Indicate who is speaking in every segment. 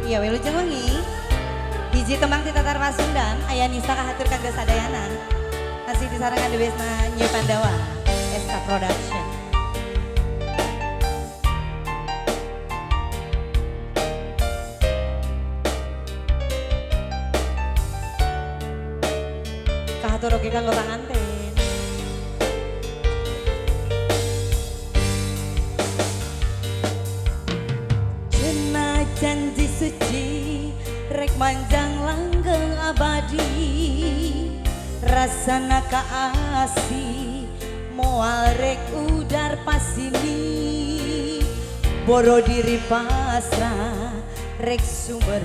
Speaker 1: Iya wilujeng wengi. Hiji tembang ti Tatar Pasundan, aya Nisa kahatur kangge sadayanan. Masih disarangan di Besna New Pandawa, SK Production. Kahatur oge kanggo panganten. Janji suci rek manjang langgeng abadi rasana kaasi moal rek udar pasini boro diri pasrah rek sumber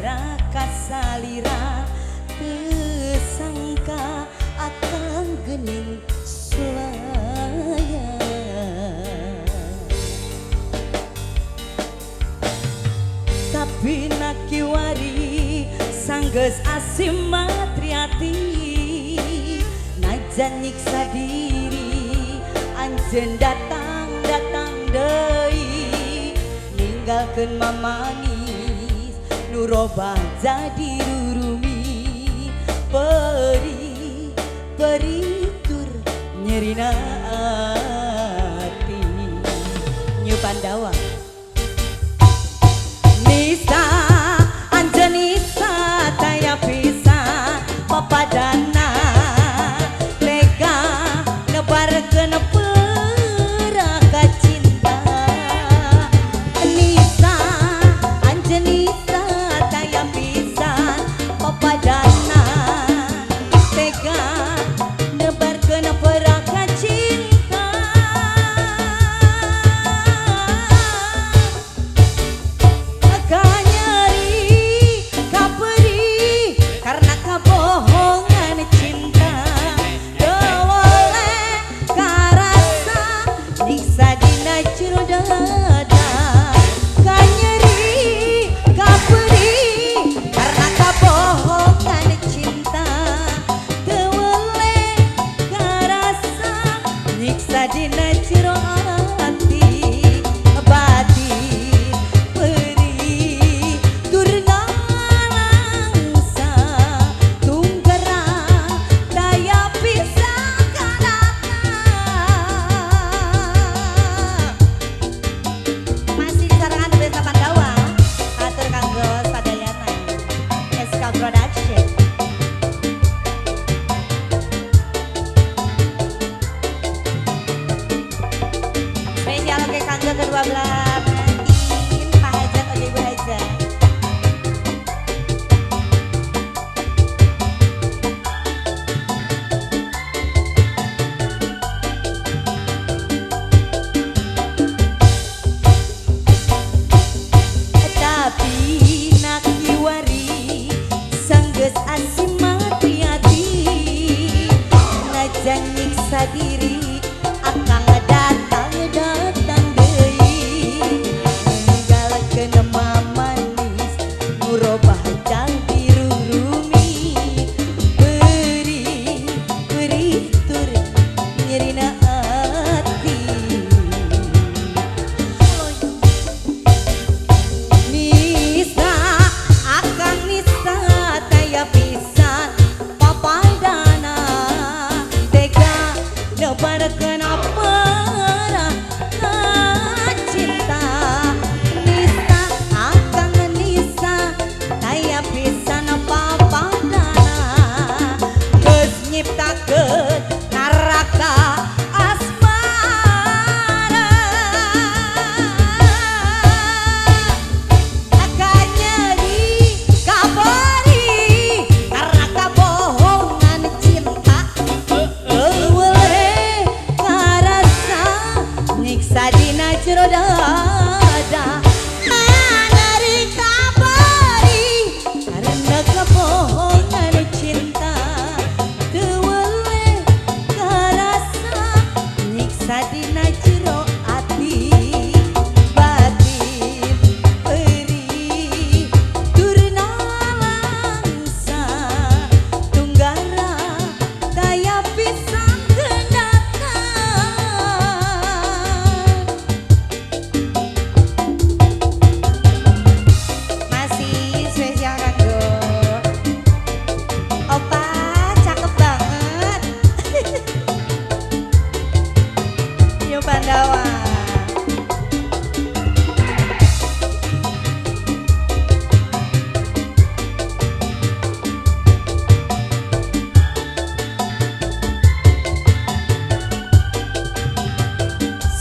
Speaker 1: kasalira tersangka akan gening sulaya. Tapi nakiwari sanggeus asim matriati najan nyiksa diri anjeun datang deui ninggalkeun mamanis nu robah jadi rurumi peri tur nyerina ati New Pandawa. Nisa, Anjanisa, taya bisa papadana lega nebarkeun peraka cinta. Nisa, Anjanisa, taya bisa papadana lega nebarkeun peraka cinta. Kedua belah pengantin Pak Hajat oke Ibu Hajat. Tapi nakiwari sanggeus asim matriati najan nyiksa diri akang datang manis murobah jadi rurumi beri tur nyerina hati. Nisa akan Nisa taya pisan papadana tega nebarkeun perah cinta. Nyiptakeun neraka asmara akan nyeri kabari karena kabohongan cinta boleh karasa nyiksa dina jero dada nyeri kabari karena kabohongan cinta sadina jero ati batin peri turna langsa tunggara daya pisang kenakan masih New Pandawa.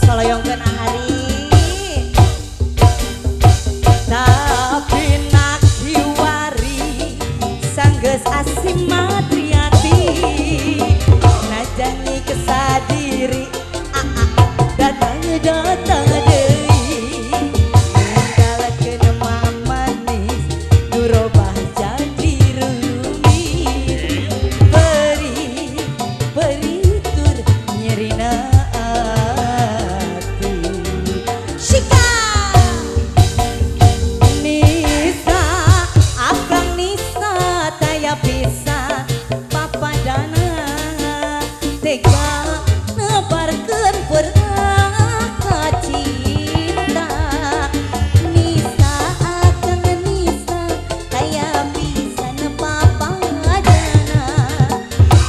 Speaker 1: Soloyongkeun ahari. Tapi nak kiwari sanggeus asim matriati najangi kesadiri datang deui ninggalkeun manis durobah janji rumit beri tur nyerina ati Shika Nisa akang Nisa taya bisa papadana tega nebarkeun perang cinta Nisa akang Nisa taya bisa nepapadana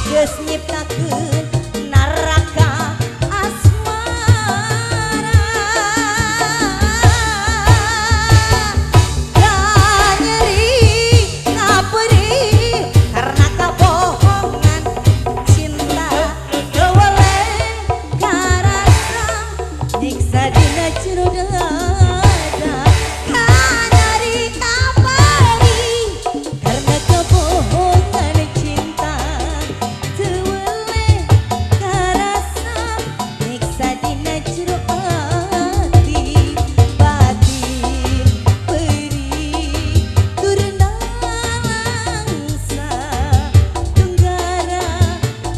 Speaker 1: geus nyiptakeun naraka asmara nyeri ngaperi karena kebohongan cinta keweleh karasa nyiksa dina jero dada nyeri ngaperi karena kebohongan cinta keweleh karasa nyiksa dina jero hati batin perih turun langsa tunggara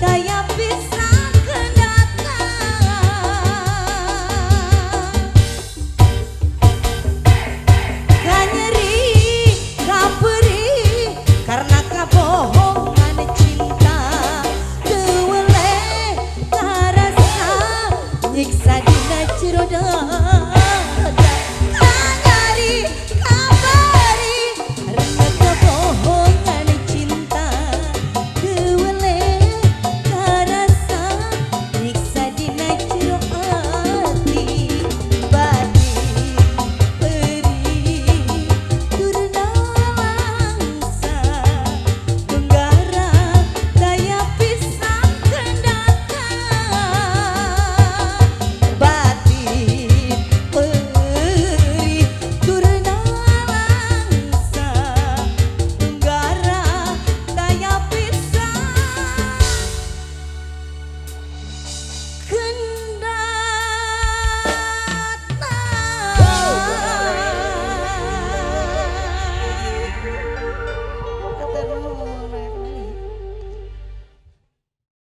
Speaker 1: daya bisa kanyeri kaperi karena kebohongan cinta keweleh karasa nyiksa dina jero dada